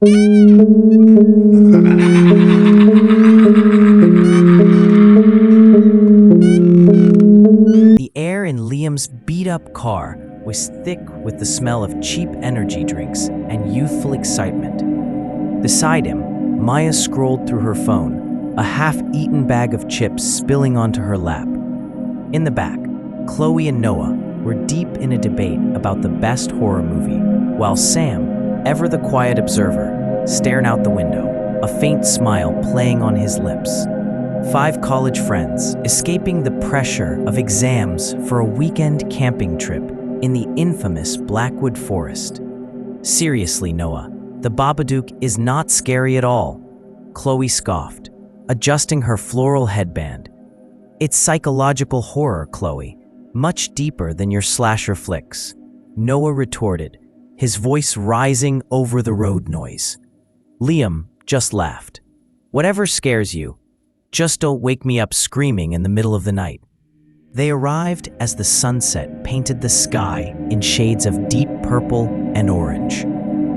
The air in Liam's beat-up car was thick with the smell of cheap energy drinks and youthful excitement. Beside him, Maya scrolled through her phone, a half-eaten bag of chips spilling onto her lap. In the back, Chloe and Noah were deep in a debate about the best horror movie, while Sam, ever the quiet observer, stared out the window, a faint smile playing on his lips. 5 college friends escaping the pressure of exams for a weekend camping trip in the infamous Blackwood Forest. Seriously, Noah, the Babadook is not scary at all, Chloe scoffed, adjusting her floral headband. It's psychological horror, Chloe, much deeper than your slasher flicks, Noah retorted, his voice rising over the road noise. Liam just laughed. Whatever scares you, just don't wake me up screaming in the middle of the night. They arrived as the sunset painted the sky in shades of deep purple and orange.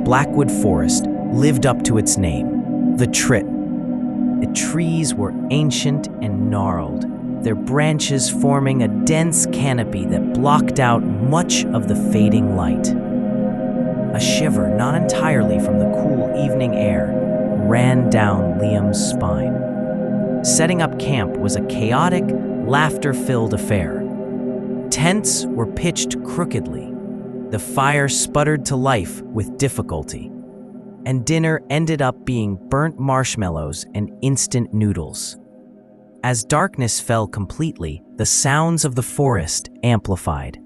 Blackwood Forest lived up to its name, the Trit. The trees were ancient and gnarled, their branches forming a dense canopy that blocked out much of the fading light. A shiver, not entirely from the cool evening air, ran down Liam's spine. Setting up camp was a chaotic, laughter-filled affair. Tents were pitched crookedly. The fire sputtered to life with difficulty. And dinner ended up being burnt marshmallows and instant noodles. As darkness fell completely, the sounds of the forest amplified.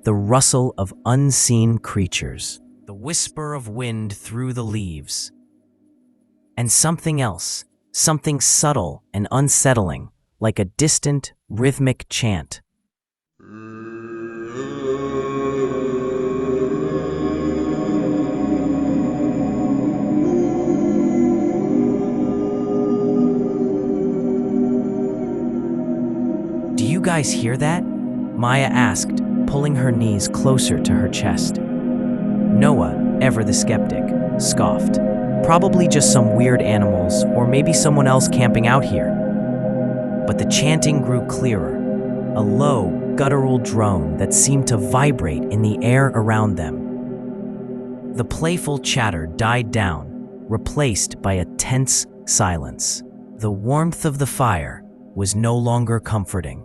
The rustle of unseen creatures, the whisper of wind through the leaves. And something else, something subtle and unsettling, like a distant, rhythmic chant. Do you guys hear that? Maya asked, pulling her knees closer to her chest. Noah, ever the skeptic, scoffed. Probably just some weird animals, or maybe someone else camping out here. But the chanting grew clearer, a low, guttural drone that seemed to vibrate in the air around them. The playful chatter died down, replaced by a tense silence. The warmth of the fire was no longer comforting,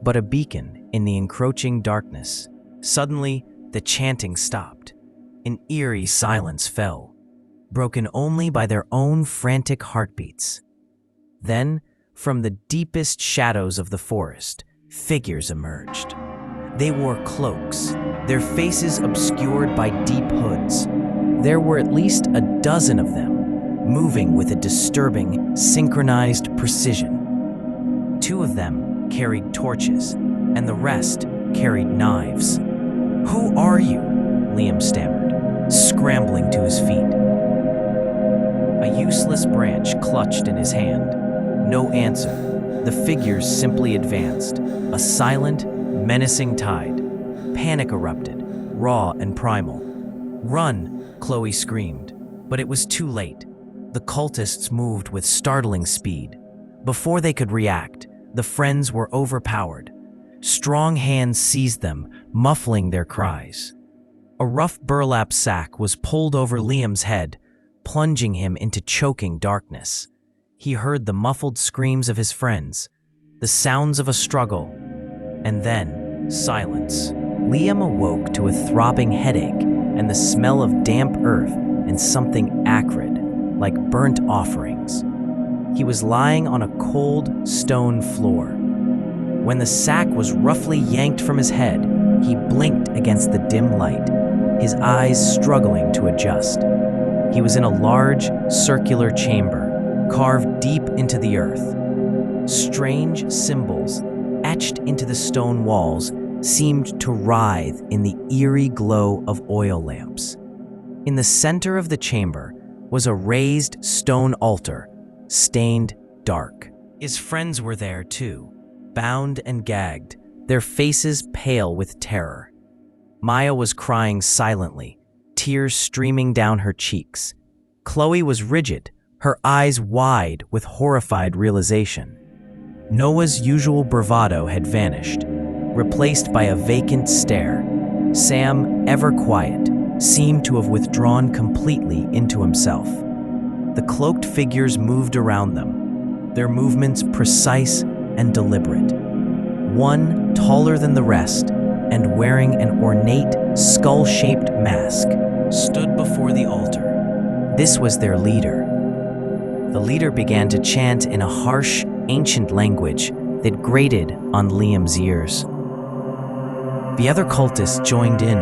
but a beacon in the encroaching darkness. Suddenly, the chanting stopped. An eerie silence fell, broken only by their own frantic heartbeats. Then, from the deepest shadows of the forest, figures emerged. They wore cloaks, their faces obscured by deep hoods. There were at least a dozen of them, moving with a disturbing, synchronized precision. 2 of them carried torches, and the rest carried knives. "Who are you?" Liam stammered, scrambling to his feet. A useless branch clutched in his hand. No answer. The figures simply advanced, a silent, menacing tide. Panic erupted, raw and primal. "Run!" Chloe screamed, but it was too late. The cultists moved with startling speed. Before they could react, the friends were overpowered. Strong hands seized them, muffling their cries. A rough burlap sack was pulled over Liam's head, plunging him into choking darkness. He heard the muffled screams of his friends, the sounds of a struggle, and then silence. Liam awoke to a throbbing headache and the smell of damp earth and something acrid, like burnt offerings. He was lying on a cold stone floor. When the sack was roughly yanked from his head, he blinked against the dim light, his eyes struggling to adjust. He was in a large, circular chamber, carved deep into the earth. Strange symbols, etched into the stone walls, seemed to writhe in the eerie glow of oil lamps. In the center of the chamber was a raised stone altar, stained dark. His friends were there too, bound and gagged, their faces pale with terror. Maya was crying silently, tears streaming down her cheeks. Chloe was rigid, her eyes wide with horrified realization. Noah's usual bravado had vanished, replaced by a vacant stare. Sam, ever quiet, seemed to have withdrawn completely into himself. The cloaked figures moved around them, their movements precise and deliberate. One, taller than the rest, and wearing an ornate, skull-shaped mask, stood before the altar. This was their leader. The leader began to chant in a harsh, ancient language that grated on Liam's ears. The other cultists joined in,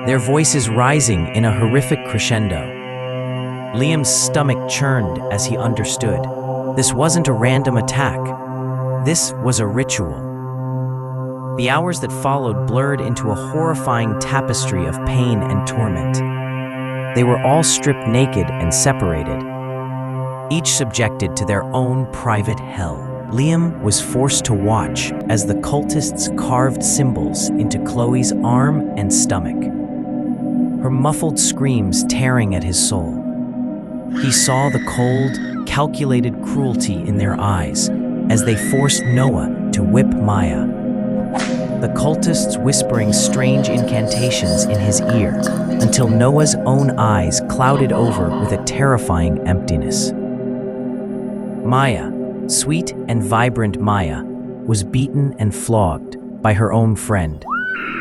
their voices rising in a horrific crescendo. Liam's stomach churned as he understood. This wasn't a random attack. This was a ritual. The hours that followed blurred into a horrifying tapestry of pain and torment. They were all stripped naked and separated, each subjected to their own private hell. Liam was forced to watch as the cultists carved symbols into Chloe's arm and stomach, her muffled screams tearing at his soul. He saw the cold, calculated cruelty in their eyes as they forced Noah to whip Maya, the cultists whispering strange incantations in his ear until Noah's own eyes clouded over with a terrifying emptiness. Maya, sweet and vibrant Maya, was beaten and flogged by her own friend,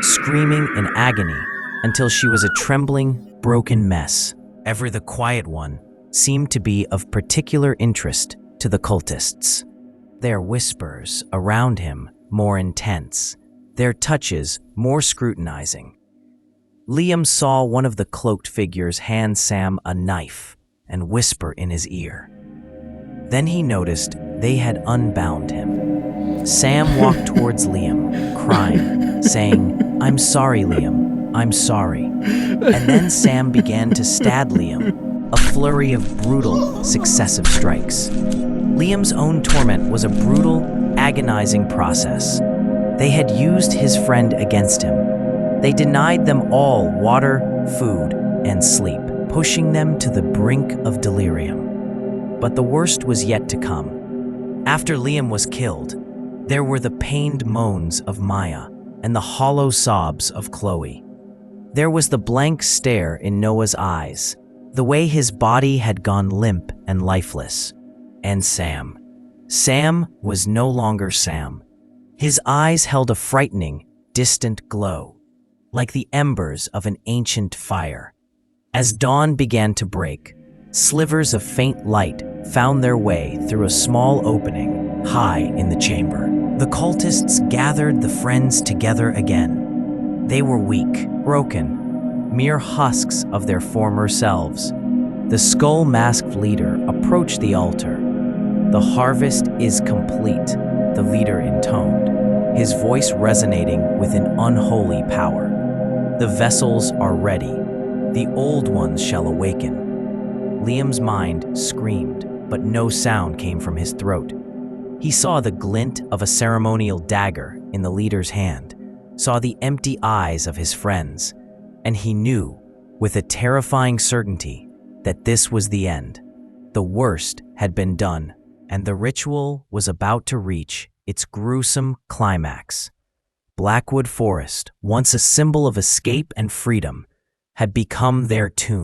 screaming in agony until she was a trembling, broken mess. Ever the quiet one seemed to be of particular interest to the cultists, their whispers around him more intense, their touches more scrutinizing. Liam saw one of the cloaked figures hand Sam a knife and whisper in his ear. Then he noticed they had unbound him. Sam walked towards Liam, crying, saying, "I'm sorry, Liam, I'm sorry." And then Sam began to stab Liam, a flurry of brutal, successive strikes. Liam's own torment was a brutal, agonizing process. They had used his friend against him. They denied them all water, food, and sleep, pushing them to the brink of delirium. But the worst was yet to come. After Liam was killed, there were the pained moans of Maya and the hollow sobs of Chloe. There was the blank stare in Noah's eyes, the way his body had gone limp and lifeless. And Sam. Sam was no longer Sam. His eyes held a frightening, distant glow, like the embers of an ancient fire. As dawn began to break, slivers of faint light found their way through a small opening high in the chamber. The cultists gathered the friends together again. They were weak, broken, mere husks of their former selves. The skull-masked leader approached the altar. "The harvest is complete," the leader intoned, his voice resonating with an unholy power. "The vessels are ready. The old ones shall awaken." Liam's mind screamed, but no sound came from his throat. He saw the glint of a ceremonial dagger in the leader's hand, saw the empty eyes of his friends, and he knew, with a terrifying certainty, that this was the end. The worst had been done, and the ritual was about to reach its gruesome climax. Blackwood Forest, once a symbol of escape and freedom, had become their tomb.